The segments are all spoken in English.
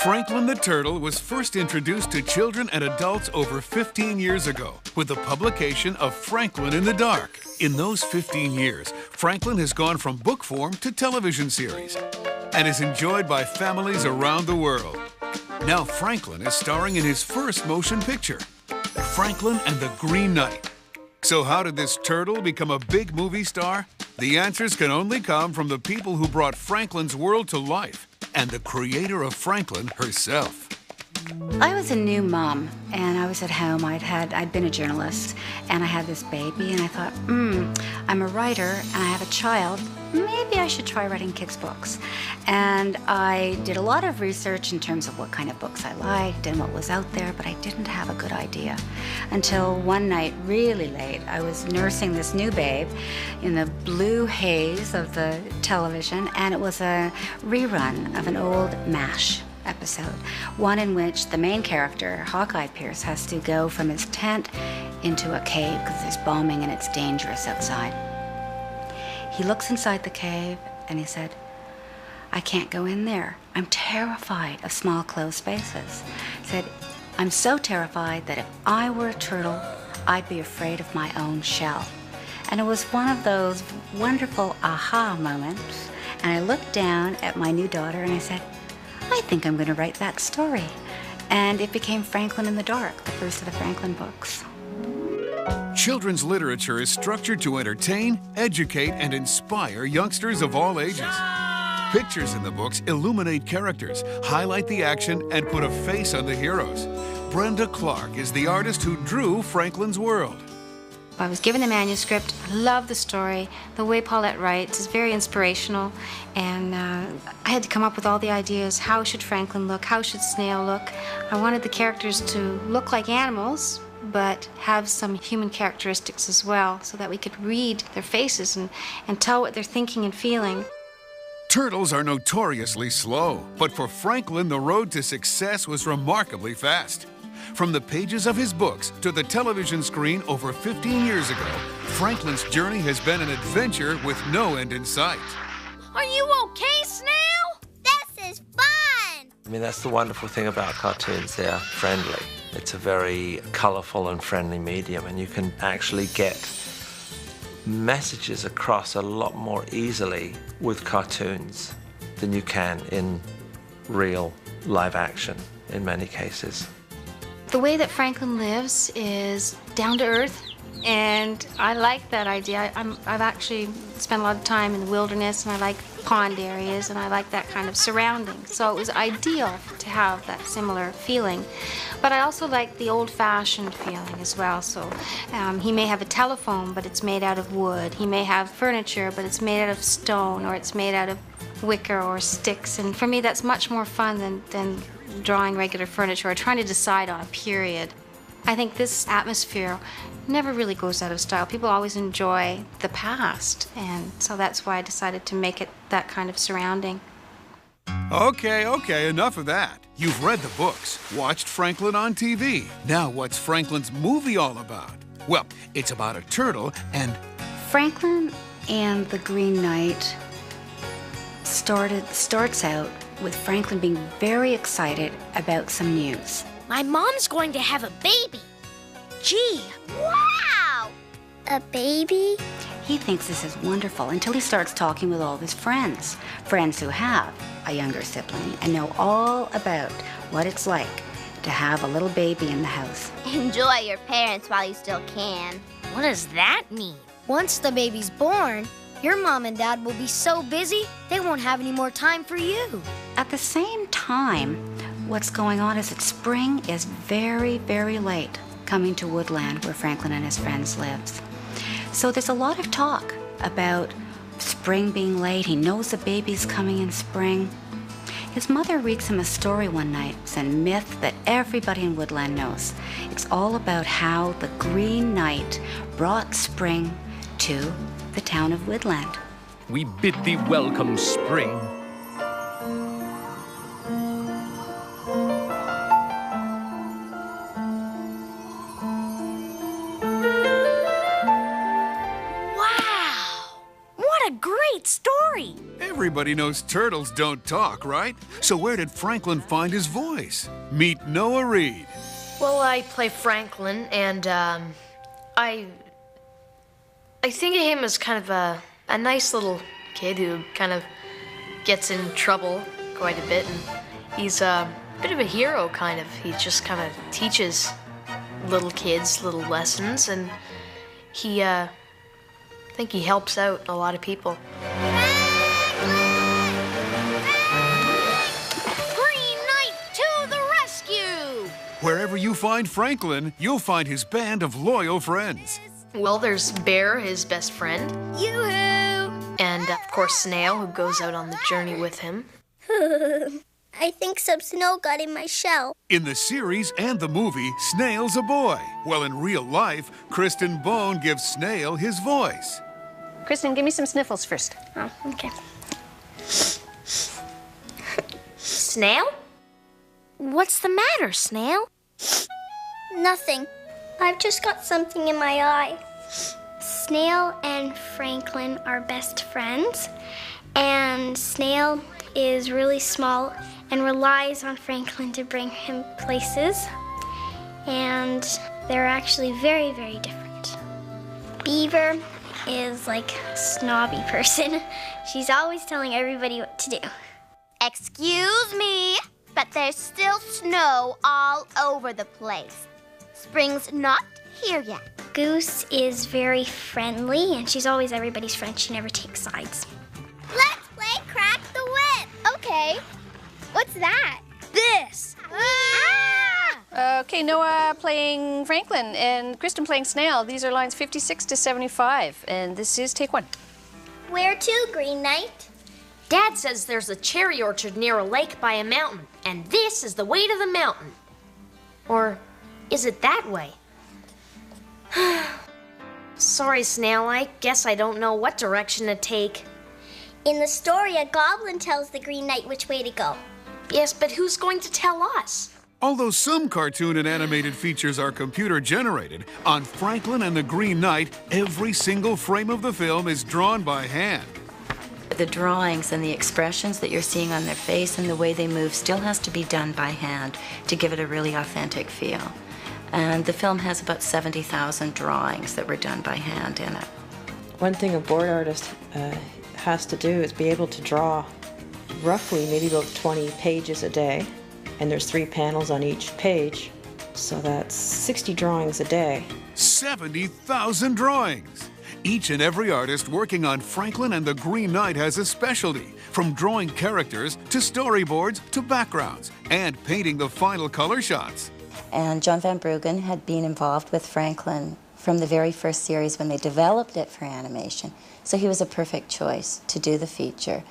Franklin the Turtle was first introduced to children and adults over 15 years ago with the publication of Franklin in the Dark. In those 15 years, Franklin has gone from book form to television series and is enjoyed by families around the world. Now Franklin is starring in his first motion picture, Franklin and the Green Knight. So how did this turtle become a big movie star? The answers can only come from the people who brought Franklin's world to life and the creator of Franklin herself. I was a new mom, and I was at home. I'd been a journalist, and I had this baby, and I thought, I'm a writer, and I have a child. Maybe I should try writing kids' books. And I did a lot of research in terms of what kind of books I liked and what was out there, but I didn't have a good idea. Until one night, really late, I was nursing this new babe in the blue haze of the television, and it was a rerun of an old MASH episode, one in which the main character, Hawkeye Pierce, has to go from his tent into a cave because there's bombing and it's dangerous outside. He looks inside the cave and he said, I can't go in there. I'm terrified of small closed spaces. He said, I'm so terrified that if I were a turtle, I'd be afraid of my own shell. And it was one of those wonderful aha moments. And I looked down at my new daughter and I said, I think I'm going to write that story. And it became Franklin in the Dark, the first of the Franklin books. Children's literature is structured to entertain, educate, and inspire youngsters of all ages. Pictures in the books illuminate characters, highlight the action, and put a face on the heroes. Brenda Clark is the artist who drew Franklin's world. I was given the manuscript. I love the story. The way Paulette writes is very inspirational, and I had to come up with all the ideas. How should Franklin look? How should Snail look? I wanted the characters to look like animals, but have some human characteristics as well, so that we could read their faces and tell what they're thinking and feeling. Turtles are notoriously slow, but for Franklin, the road to success was remarkably fast. From the pages of his books to the television screen over 15 years ago, Franklin's journey has been an adventure with no end in sight. Are you okay, Snail? This is fun! I mean, that's the wonderful thing about cartoons. They're friendly. It's a very colorful and friendly medium, and you can actually get messages across a lot more easily with cartoons than you can in real live action in many cases. The way that Franklin lives is down to earth, and I like that idea. I've actually spent a lot of time in the wilderness, and I like pond areas, and I like that kind of surrounding. So it was ideal to have that similar feeling. But I also like the old-fashioned feeling as well. So he may have a telephone, but it's made out of wood. He may have furniture, but it's made out of stone, or it's made out of wicker or sticks. And for me, that's much more fun than drawing regular furniture or trying to decide on a period. I think this atmosphere never really goes out of style. People always enjoy the past, and so that's why I decided to make it that kind of surrounding. Okay, enough of that. You've read the books, watched Franklin on TV. Now what's Franklin's movie all about? Well, it's about a turtle and... Franklin and the Green Knight starts out with Franklin being very excited about some news. My mom's going to have a baby. Gee, wow! A baby? He thinks this is wonderful until he starts talking with all of his friends who have a younger sibling and know all about what it's like to have a little baby in the house. Enjoy your parents while you still can. What does that mean? Once the baby's born, your mom and dad will be so busy, they won't have any more time for you. At the same time, what's going on is that spring is very, very late coming to Woodland where Franklin and his friends live. So there's a lot of talk about spring being late. He knows the baby's coming in spring. His mother reads him a story one night. It's a myth that everybody in Woodland knows. It's all about how the Green Knight brought spring to the town of Woodland. We bid thee welcome, spring. Wow! What a great story! everybody knows turtles don't talk, right? So where did Franklin find his voice? Meet Noah Reed. Well, I play Franklin, and I think of him as kind of a nice little kid who kind of gets in trouble quite a bit, and he's a bit of a hero, kind of. He just kind of teaches little kids little lessons, and I think he helps out a lot of people. Green Knight to the rescue! Wherever you find Franklin, you'll find his band of loyal friends. Well, there's Bear, his best friend, Yoo-hoo! and of course Snail, who goes out on the journey with him. I think some snow got in my shell. In the series and the movie, Snail's a boy. Well, in real life, Kristen Bone gives Snail his voice. Kristen, give me some sniffles first. Oh, okay. Snail? What's the matter, Snail? Nothing. I've just got something in my eye. Snail and Franklin are best friends, and Snail is really small and relies on Franklin to bring him places, and they're actually very, very different. Beaver is like a snobby person. She's always telling everybody what to do. Excuse me, but there's still snow all over the place. Spring's not here yet. Goose is very friendly, and she's always everybody's friend. She never takes sides. Let's play Crack the Whip. Okay. What's that? This. Okay, Noah playing Franklin and Kristen playing Snail. These are lines 56 to 75, and this is take one. Where to, Green Knight? Dad says there's a cherry orchard near a lake by a mountain, and this is the way to the mountain. Or is it that way? Sorry, Snail, I guess I don't know what direction to take. In the story, a goblin tells the Green Knight which way to go. Yes, but who's going to tell us? Although some cartoon and animated features are computer-generated, on Franklin and the Green Knight, every single frame of the film is drawn by hand. The drawings and the expressions that you're seeing on their face and the way they move still has to be done by hand to give it a really authentic feel. And the film has about 70,000 drawings that were done by hand in it. One thing a board artist has to do is be able to draw roughly maybe about 20 pages a day, and there's 3 panels on each page, so that's 60 drawings a day. 70,000 drawings! Each and every artist working on Franklin and the Green Knight has a specialty, from drawing characters to storyboards to backgrounds, and painting the final color shots. And John Van Bruggen had been involved with Franklin from the very first series when they developed it for animation, so he was a perfect choice to do the feature.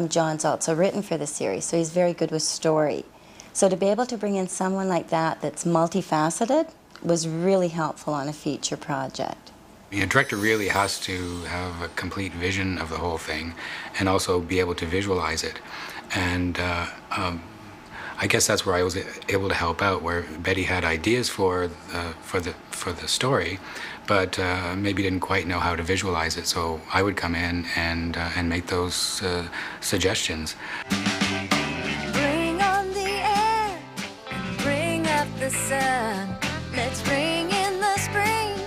John's also written for the series, so he's very good with story. So to be able to bring in someone like that that's multifaceted was really helpful on a feature project. The director really has to have a complete vision of the whole thing and also be able to visualize it. And I guess that's where I was able to help out, where Betty had ideas for the story, but maybe didn't quite know how to visualize it. So I would come in and make those suggestions. Bring on the air, bring up the sun. Let's bring in the spring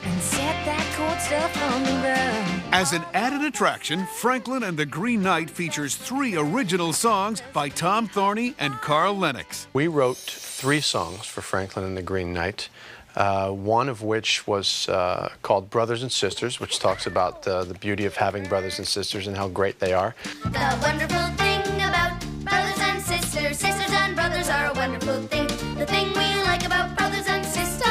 and set that cold stuff on the run. As an added attraction, Franklin and the Green Knight features 3 original songs by Tom Thorney and Carl Lennox. We wrote 3 songs for Franklin and the Green Knight, one of which was called Brothers and Sisters, which talks about the beauty of having brothers and sisters and how great they are. The wonderful thing about brothers and sisters, sisters and brothers are a wonderful thing. The thing we like about brothers and sisters.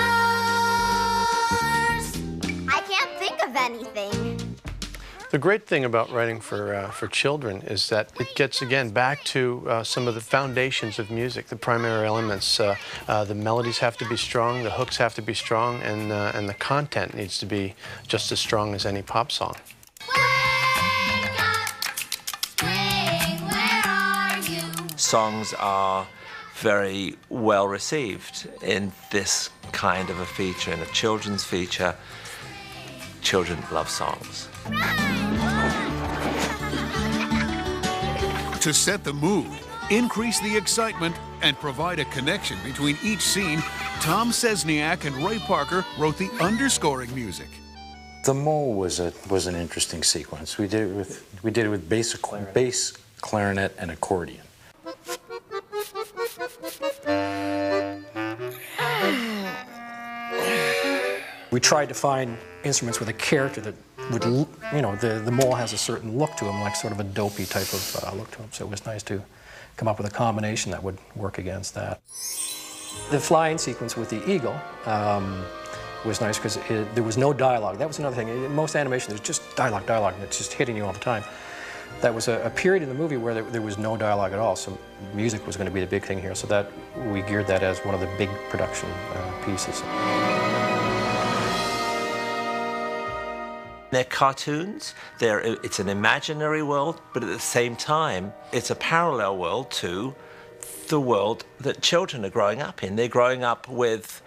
I can't think of anything. The great thing about writing for children is that it gets, again, back to some of the foundations of music, the primary elements. The melodies have to be strong, the hooks have to be strong, and the content needs to be just as strong as any pop song. Wake up, spring, where are you? Songs are very well received in this kind of a feature, in a children's feature. Children love songs. To set the mood, increase the excitement, and provide a connection between each scene, Tom Sesniak and Ray Parker wrote the underscoring music. The mole was an interesting sequence. We did it with bass, clarinet, and accordion. We tried to find instruments with a character that would, the mole has a certain look to him, like sort of a dopey type of look to him. So it was nice to come up with a combination that would work against that. The flying sequence with the eagle was nice because there was no dialogue. That was another thing. In most animation, there's just dialogue, and it's just hitting you all the time. That was a period in the movie where there was no dialogue at all, so music was going to be the big thing here. So that we geared that as one of the big production pieces. They're cartoons, it's an imaginary world, but at the same time, it's a parallel world to the world that children are growing up in. They're growing up with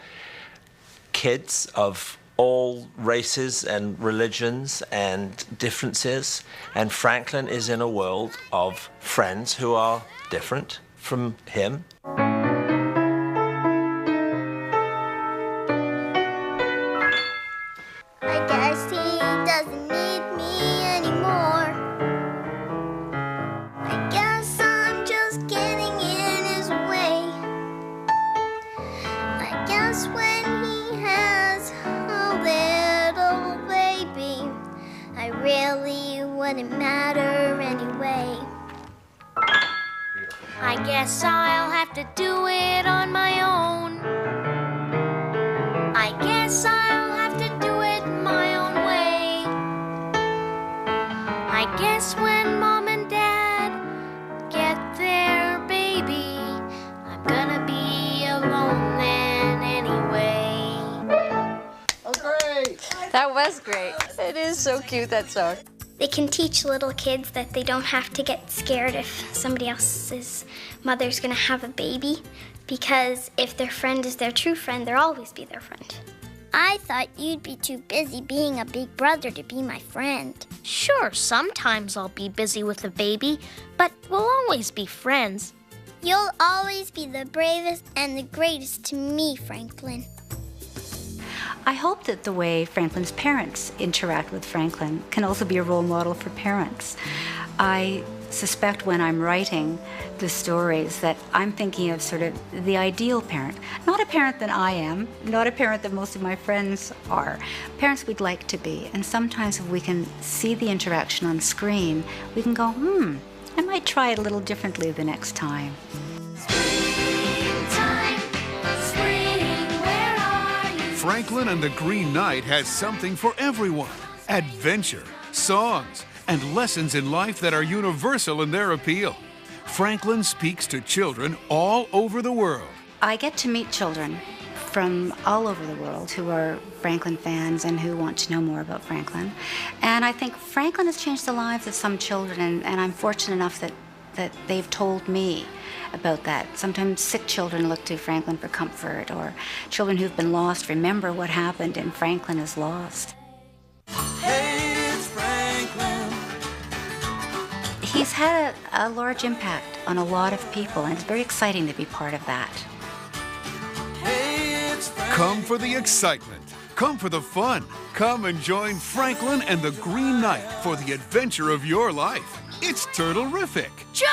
kids of all races and religions and differences, and Franklin is in a world of friends who are different from him. I guess he doesn't need me anymore. I guess I'm just getting in his way. I guess when he has a little baby, I really wouldn't matter anyway. I guess I'll have to do it on my own. I guess I'll have to do it my own way. I guess when Mom and Dad get their baby, I'm gonna be alone then anyway. Oh, great! That was great. It is so cute, that song. They can teach little kids that they don't have to get scared if somebody else's mother's gonna have a baby, because if their friend is their true friend, they'll always be their friend. I thought you'd be too busy being a big brother to be my friend. Sure, sometimes I'll be busy with the baby, but we'll always be friends. You'll always be the bravest and the greatest to me, Franklin. I hope that the way Franklin's parents interact with Franklin can also be a role model for parents. I suspect when I'm writing the stories that I'm thinking of sort of the ideal parent. Not a parent that I am, not a parent that most of my friends are. Parents we'd like to be. And sometimes if we can see the interaction on screen, we can go, I might try it a little differently the next time. Franklin and the Green Knight has something for everyone. Adventure, songs, and lessons in life that are universal in their appeal. Franklin speaks to children all over the world. I get to meet children from all over the world who are Franklin fans and who want to know more about Franklin. And I think Franklin has changed the lives of some children, and I'm fortunate enough that they've told me about that. Sometimes sick children look to Franklin for comfort, or children who've been lost remember what happened and Franklin is lost. Hey, it's Franklin. He's had a large impact on a lot of people, and it's very exciting to be part of that. Hey, it's Franklin. Come for the excitement. Come for the fun. Come and join Franklin and the Green Knight for the adventure of your life. It's Turtle-rific. John!